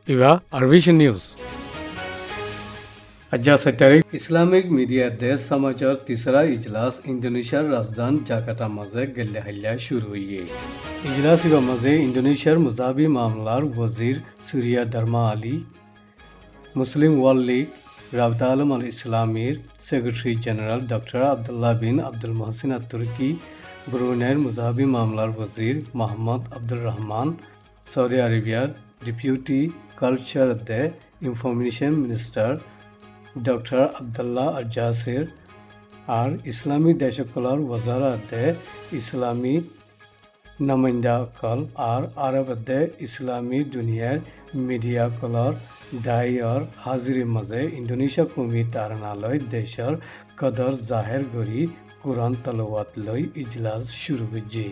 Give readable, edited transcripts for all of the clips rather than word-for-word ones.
Iva Arvision News. अज्जा तारीख Islamic media देश समाचार तीसरा इजलास इंडोनेशिया राजधानी जाकार्ता मजे गले हल्ला शुरू हुई है। इजलास का मजे इंडोनेशिया मज़हबी मामलार वजीर Surya Dharma Ali, Muslim World League Rabita Alam Al इस्लामीर secretary general doctor Abdullah bin Abdul Mohsin Turki, ब्रुनेर मज़हबी मामलार वजीर Mohammad Abdul Rahman, Saudi Arabia deputy culture दे information minister doctor Abdullah Al Jasser और इस्लामी देशकलर वजारत दे इस्लामी नुमाइंदा कल और अरब दे इस्लामी दुनिया मीडिया कलर दाई और हाजिर मजे इंडोनेशिया कौमी तारनालय देशर कदर जाहिर गरी कुरान तलवात लय इजलास शुरू हुई।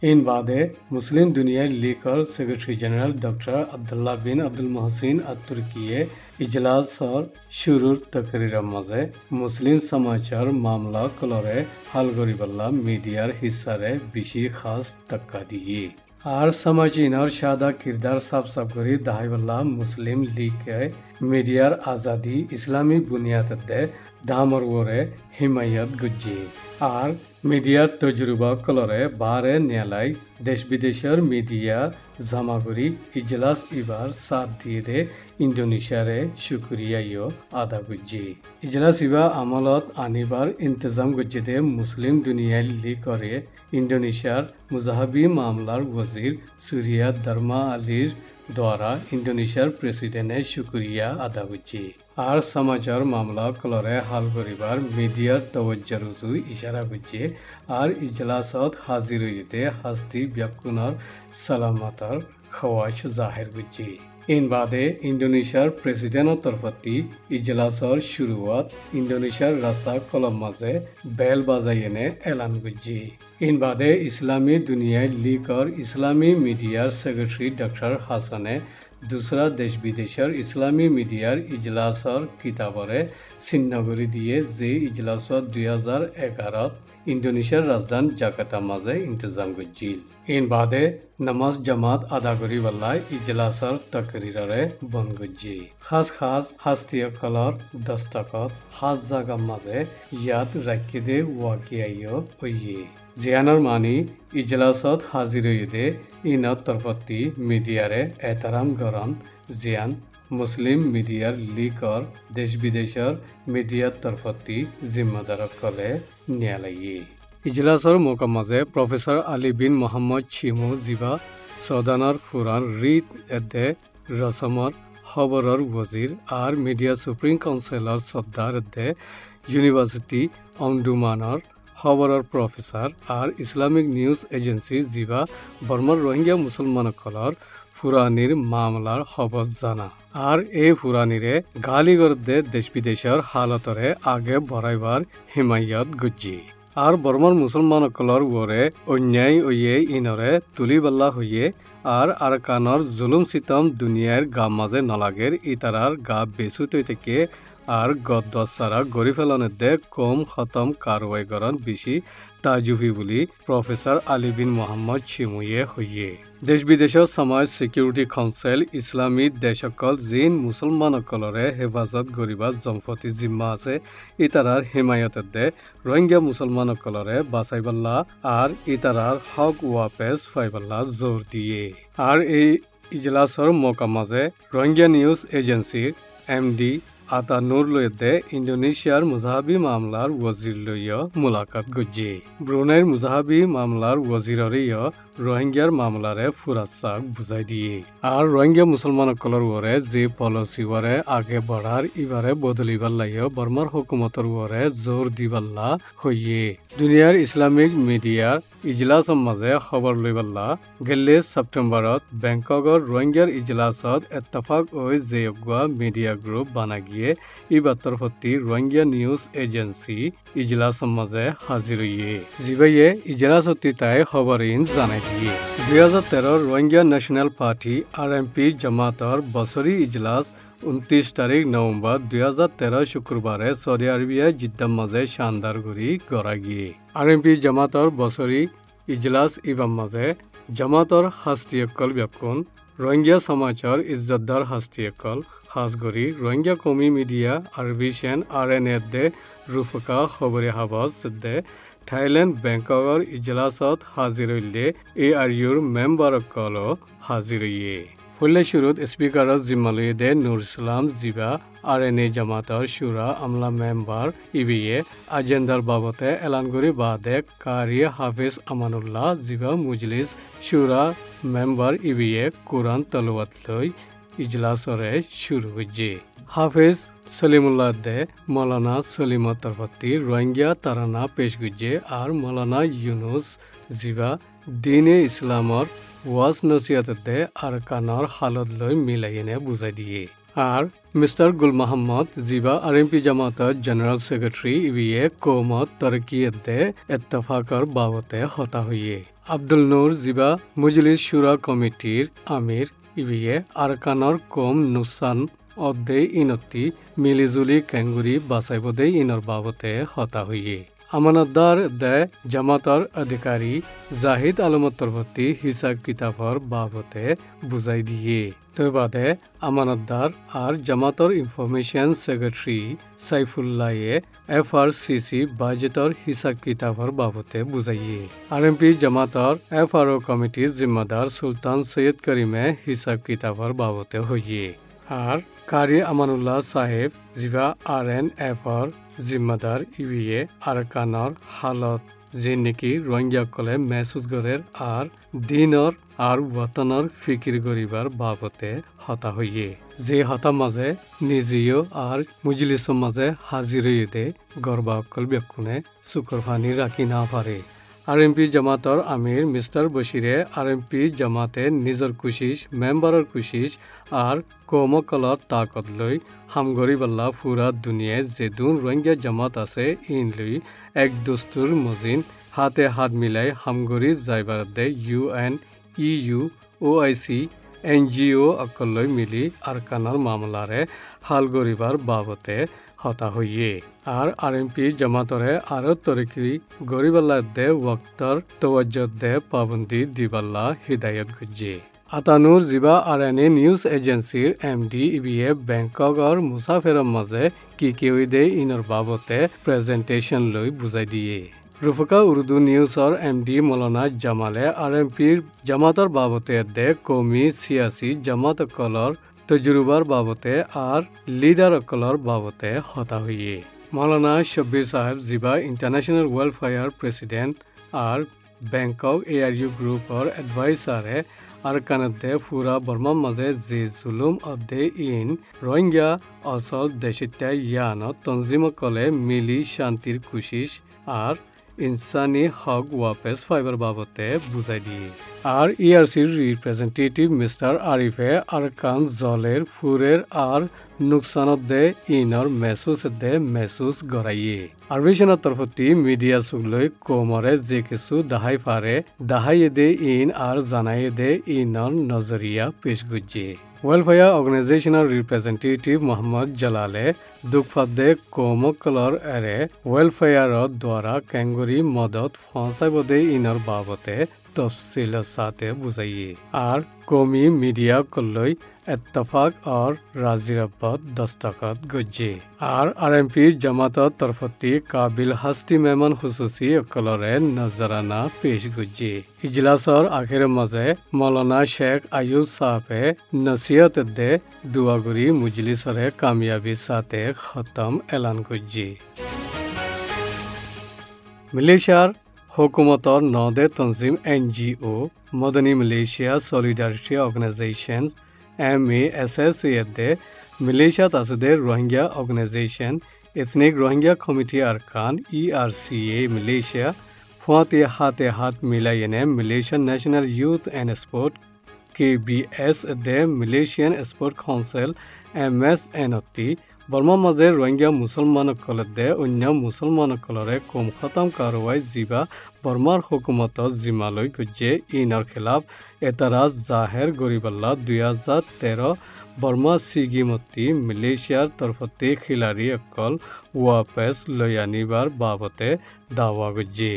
इन बादे मुस्लिम दुनिया लीगर secretary general doctor Abdullah bin Abdul Mohsin तुर्की इजलास और शुरू तकरीर मजे मुस्लिम समाचार मामला कलरे हल गरीबल्ला मीडियार हिस्सारे बिशी खास तक्का दिए और समाजीन और शादा किरदार साफ साफ करी दाहिबल्ला मुस्लिम लीग के मीडियार आज़ादी इस्लामी बुनियाद दे दामर वोरे हिमायत गुज्जी और मीडियार तजुर्बा कलरे बारे न्यायालय देश विदेशर मीडिया जमागुरी इजलास इबार साथ दिए दे इंडोनेशिया रे शुक्रिया यो आदा गुज्जी इजलास इबा अमलत आनिबार इंतजाम गुज्जी दे मुस्लिम दुनिया लीग करे इंडोनेशियार मज़हबी मामलार वजीर सूर्या धर्मा अलीर द्वारा इंडोनेशियार प्रेसिडेंट शुक्रिया आदा गुज्जी और समाचार मामला कलरे हाल करिबार मीडियार तवज्जो रुजु इशारा गुज्जी और इजलासत हाजिर हुईते हस्ती व्याकुनर सलामतर खवाश जाहिर गुज्जी इन बादे इंडोनेशियार प्रेसिडेंट तरफती इजलासर शुरुआत इंडोनेशियार रासा कलम मजे बेल बाजायने ऐलान गुज्जी इन बादे इस्लामी दुनिया लीग और इस्लामी मीडियार सेक्रेटरी डॉक्टर हसने दूसरा देश विदेशर इस्लामी मीडियार इजलासर किताबरे सिन्नगरी दिए जे इजलासत 2011 इंडोनेशियार राजधानी जाकार्ता मजे इंतजाम गुज्जिल इन बादे नमाज जमात अदा करी वाला इजलासर तकरीरे बन गुज्जी खास हस्तिया कलर दस्तखत हाज जागा मजे याद रखी दे वाकियायो ओये जियानर मानी इजलासत हाजिर दे इन तरफती मीडियारे एहतराम गरन जियान मुस्लिम मीडियार लीग और देश विदेशर मीडिया तरफती जिम्मेदार कले न्यायालय इजलासर मौका मजे प्रोफेसर अली बिन मोहम्मद छिमु जिबा सौदानर फुरान रीत एदे रसमर खबरर वजीर और मीडिया सुप्रीम काउंसिलर सद्दार एदे यूनिवर्सिटी अंडुमानर खबरर प्रोफेसर और इस्लामिक न्यूज एजेंसी जिबा बर्मार रोहिंग्या मुसलमान कलर फुरानिर मामलार खबर जाना और ए फुरानिरे गालीगर दे देश विदेशर हालतरे आगे बढ़ाइबार हिमायत गुज्जी और बर्मार मुसलमान कलर वोरे अन्याय ओये इनरे तुलिबल्ला हुए और अरकानर जुलुम सितम दुनियार गा माजे नलागेर इतारार गा बेसुते तेके और गद्दासारा गरी फेलाने दे कम खत्म कारवाई गरन बिशी ताजुफी बुली प्रोफेसर अली बिन मोहम्मद छिमुये हुए देश विदेशर समाज सिक्योरिटी काउंसिल इस्लामी देशकल जिन मुसलमान कलरे हेफाजत गरीबा जम्फती जिम्मा आछे इतारार हिमायत दे रोहिंग्या मुसलमान कलरे बासाइबाल्ला और इतारार हक वापस फाइबाल्ला जोर दिए और ए इजलासर मौका माजे रोहिंग्या न्यूज एजेंसी एमडी आता नूर लोयदे इंडोनेशियार मज़हबी मामलार वजीर लोय मुलाकात गुज्जी ब्रुनेर मज़हबी मामलार वजीररिय रोहिंग्यार मामलारे फुरासाक बुझाई दिए और रोहिंग्या मुसलमान कलर वरे जे पॉलिसी वरे आगे बढ़ार इबारे बदलिबार लायो बर्मार हुकूमतर वरे जोर दिबाल्ला होइए दुनियार इस्लामिक मीडियार इजलास मजे खबर लइबाल्ला गेले सेप्टेम्बरत बैंककर रोहिंग्यार इजलासत इत्तेफाक ओय जेयगवा मीडिया ग्रुप बानागिए इबार तरफती रोहिंग्या न्यूज एजेंसी इजलास मजे हाजिर हुए जिबाइए इजलासती ताय खबरिन जानाई दिए 2013 रोहिंग्या नेशनल पार्टी आरएमपी जमातर बसरी इजलास 29 तारीख नवंबर 2013 शुक्रबार सऊदी अरेबिया जिद्दा मजे शानदार गुरी गरागिए आरएमपी जमातर बसरी इजलास इबाम मजे जमातर हास्तियकल व्यापकन रोहिंग्या समाचार इज्जतदार हस्तीकल खास करी रोहिंग्या कौमी मीडिया आरबिशन आरएनए दे रुफका खबरे हवास दे थाईलैंड बैंकॉक इजलासत हाजिर होइले एआरयूर मेंबर कलो हाजिर हुए फुल्ले शुरुत स्पीकर जिम्मालुए दे नूर इस्लाम जिबा आरएनए जमातर शुरा আমলা मेंबर इबिए अजेंदार बाबते एलानगुरी बादे कारी हाफिज আমানুল্লাহ जिबा मुजलिस शुरा मेंबर इबिए कुरान तलवात लई इजलासरे शुरू हुजे हाफिज सलीमुल्लाह दे मौलाना सलीमा तरफती रोहिंग्या ताराना पेश गुजे और मौलाना यूनुस जिबा दीने इस्लामर ওয়াজ নসিহততে আৰকানৰ হালত লৈ মিলাইনে বুজাই দিয়ে আর মিস্টার গুল মোহাম্মদ জিবা আরএমপি জামাতের জেনারেল সেক্রেটারি ইবিএ কৌমত তরকিয়তে ইত্তেফাকর বাবতে হতা হইয়ে আব্দুল নূর জিবা মজলিস শুরা কমিটির আমির ইবিএ আৰকানৰ কম নুসান অদে ইনতি মিলিজুলি কেঙ্গুৰি বাসাইবদে ইনৰ বাবতে হতা হইয়ে আমানতদাৰ দে জামাতৰ অধিকাৰী জাহিদ আলমৰ তৰফতি হিসাব কিতাবৰ বাবতে বুজাই দিয়ে তবাদে আমানতদাৰ আৰ জামাতৰ ইনফৰমেশন সেক্ৰেটাৰি সাইফুল্লাহে এফআৰসিসি বাজেটৰ হিসাব কিতাবৰ বাবতে বুজাইয়ে আৰএমপি জামাতৰ এফআৰও কমিটিৰ জিম্মাদাৰ সুলতান সৈয়দ কৰিমে হিসাব কিতাবৰ বাবতে হইয়ে আর কারি আমানুল্লাহ সাহেব জিবা আরএনএফর जिम्मेदार इबिए आरकानर हालत जे नेकी रोहिंग्या कले महसूस गरेर आर दिनर आर वतनर फिकिर गरिबार बाबते हता हइए जे हता माजे निजियो आर मुजलिसर माजे हाजिर हइदे गरबा कल बेकुने सुकरफानी राखि ना पारे आरएमपी জামাতৰ আমির মিস্টার বশিরে আরএমপি জামাতে নিজর কুশিশ মেম্বারর কুশিশ আর কৌমকলর তাকত লৈ হামগরিবাল্লা ফুরা দুনিয়ায় যেদুন রোহিঙ্গা জামাত আছে ইন লৈ এক দস্তুর মজিন হাতে হাত মিলাই হামগরি যাইবার দে ইউএন ইউ ওআইসি এনজিও অকললৈ মিলি আৰকানৰ মামলারে হাল গরিবার বাবতে হতা হইয়ে আর আরএমপি জামাতরে আরো তরকি গরিবাল্লা দে ওয়াক্তর তওয়াজ্জুহ দে পাবন্দি দিবাল্লা হিদায়ত গুজে আতানুর জিবা আরএনএ নিউজ এজেন্সির এমডি ইবিএ ব্যাংকক আর মুসাফিরের মাঝে কি হইদে ইনর বাবতে প্রেজেন্টেশন লই বুঝাই দিয়ে রুফকা উর্দু নিউজর এমডি মৌলানা জামালে আরএমপির জামাতর বাবতে দে কৌমি সিয়াসি জামাত কলর তজরুবার বাবতে আর লিডার কলর বাবতে হতা হইয়ে মৌলানা শব্বির সাহেব জিবা ইন্টারন্যাশনাল ওয়েলফেয়ার প্রেসিডেন্ট আর ব্যাংকক এআরইউ গ্রুপর এডভাইসারে আরকানদে ফুরা বর্মার মাঝে যে জুলুম অদে ইন রোহিঙ্গা অসল দেশিতা ইয়ান তঞ্জিম কলে মিলি শান্তির কুশিশ আর ইনসানি হক ওয়াপেস ফাইবার বাবতে বুঝাই দিয়ে আর ইআরসির রিপ্রেজেন্টেটিভ মিস্টার আরিফে আরকান জলের ফুরের আর নুকসানত দে ইনর মেসুস গড়াইয়ে আরবিশনের তরফতি মিডিয়া সুগলই কোমরে যে কিছু দাহাই ফারে দাহাইয়ে দে ইন আর জানাইয়ে দে ইনর নজরিয়া পেশ গুজে ওয়েলফেয়ার অর্গানাইজেশনের রিপ্রেজেন্টেটিভ মোহাম্মদ জালালে দুঃখফাদে কৌমকলর এরে ওয়েলফেয়ারর দ্বারা কেঙ্গুরি মদত ফসাইবদে ইনর বাবতে তফসিল সাথে বুঝাইয়ে আর কৌমি মিডিয়া কল্লই इत्तफाक और राजीरब्बत दस्तखत गुज्जे और आरएमपी जमातत तरफती काबिल हस्ती मेहमान खुसूसी अकलरे नजराना पेश गुज्जे इजलासर आखिर मजे मौलाना शेख आयूब साहबे नसीहत दे दुआगुरी मुजलिसरे कामयाबी साथे खत्म ऐलान गुज्जे मलेशियार हुकूमतर नौदे तंजीम NGO Madani Malaysia solidarity organization MASSA Malaysia Tasade Rohingya Organization Ethnic Rohingya Committee Arkan ERCA Malaysia Fuati Hat Milayene Malaysian National Youth and Sport KBS the Malaysian Sport Council MSNOT Burma মাঝে Rohingya মুসলমান কলদে অন্য মুসলমান কলরে কম খতম কারওয়াই জিবা বর্মার হুকুমত জিমালই গুজে ইনর খেলাফ এতারাজ জাহের গরিবাল্লা 2013 বর্মা সিগিমতি মালয়েশিয়ার তরফতে খিলাড়ি অকল ওয়াপেস লয়ানিবার বাবতে দাওয়া গুজে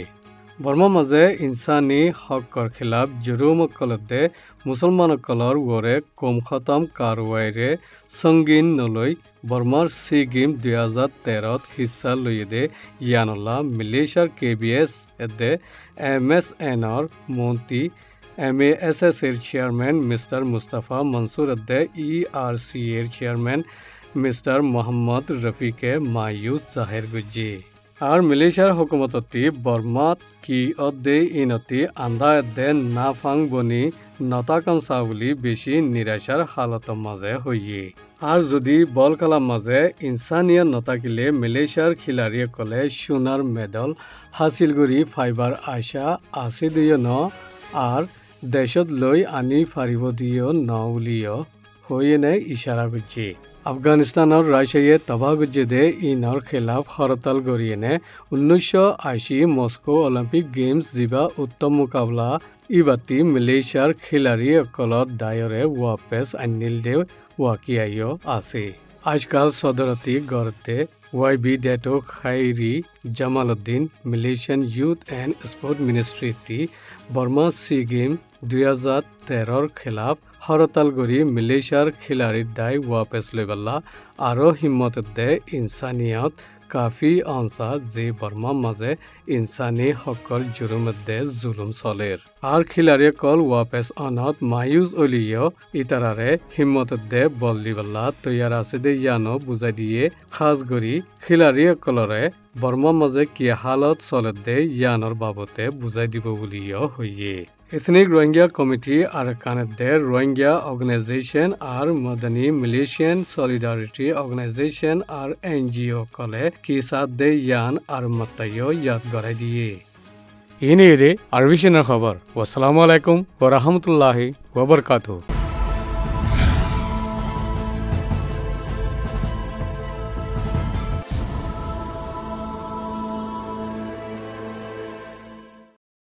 বৰ্মা মাজে ইনসানী হকৰ খিলাফ জুৰুমকলতে মুছলমানসকলৰ ওৰে কম খতম কাৰৱাইৰে সংগীন নলৈ বৰ্মাৰ সি গেম 2013 হিস্সা লইদে ইয়ানল্লা মালয়েছিয়াৰ KBS এদে MSNৰ মন্ত্ৰী MASS এর চেয়ারম্যান মিস্টার মুস্তাফা মনসুর এদে ERC এর চেয়ারম্যান মিস্টার মোহাম্মদ রফিকে মায়ুস জাহির গুজি আর মালয়েশিয়ার হুকুমততি বর্মাত কি অদে ইনতি আন্দা এদে নাফাং বনি নতাকাংসা বুলি বেশি নিরাশার হালত মাঝে হইয়ে আর যদি বল খেলার মাঝে ইনসানিয়া নতাকিলে মালয়েশিয়ার খিলাড়িয়ে কলে সোনার মেডেল হাসিল করি ফাইবার আশা আছে দিও ন আর দেশত লৈ আনি ফারিব দিও ন উলিও হইনে ইশারা করছে আফগানিস্তানৰ ৰাছিয়ায়ে তবাগুজে দে ইনৰ খেলাফ হৰতাল গৰিয়েনে 1980 মস্কো অলিম্পিক গেমস জিবা উত্তম মুকাবলা ইবাতি মালয়েছিয়াৰ খিলাড়ী অকলত দায়ৰে ওয়াপেস আনিল দে ওয়াকিয়ায়ো আছে আজকাল সদরতি গড়তে YB Dato Khairy Jamaluddin Malaysian youth and sport ministry Burma SEA game 2013 খেলাফ হরতাল গরি মালয়েশিয়ার খিলাড়ির দায় ওয়াপেস লইবাল্লা আরো হিম্মত দে ইনসানিয়ত কাফি অংশা যে বর্মা মাঝে ইনসানি হকর জুরুমত দে জুলুম চলের আর খিলাড়ি কল ওয়াপেস অনত মায়ুস অলিও ইতারারে হিম্মত দে বল দিবাল্লা তৈয়ার আছে দে ইয়ানো বুঝাই দিয়ে খাস গরি খিলাড়ি কলরে বর্মা মাঝে কি হালত চলে দে ইয়ানোর বাবতে বুঝাই দিব বলিও হইয়ে Ethnic Rohingya Committee Arakan der Rohingya Organization আর Madani Malaysian Solidarity Organization আর NGO কলে কি সাথ দে ইয়ান আর মতায়ো ইয়াদ গড়াই দিয়ে ইনি রে আরবিশনের খবর আসসালামু আলাইকুম ওয়া রাহমাতুল্লাহি ওয়া বারাকাতুহু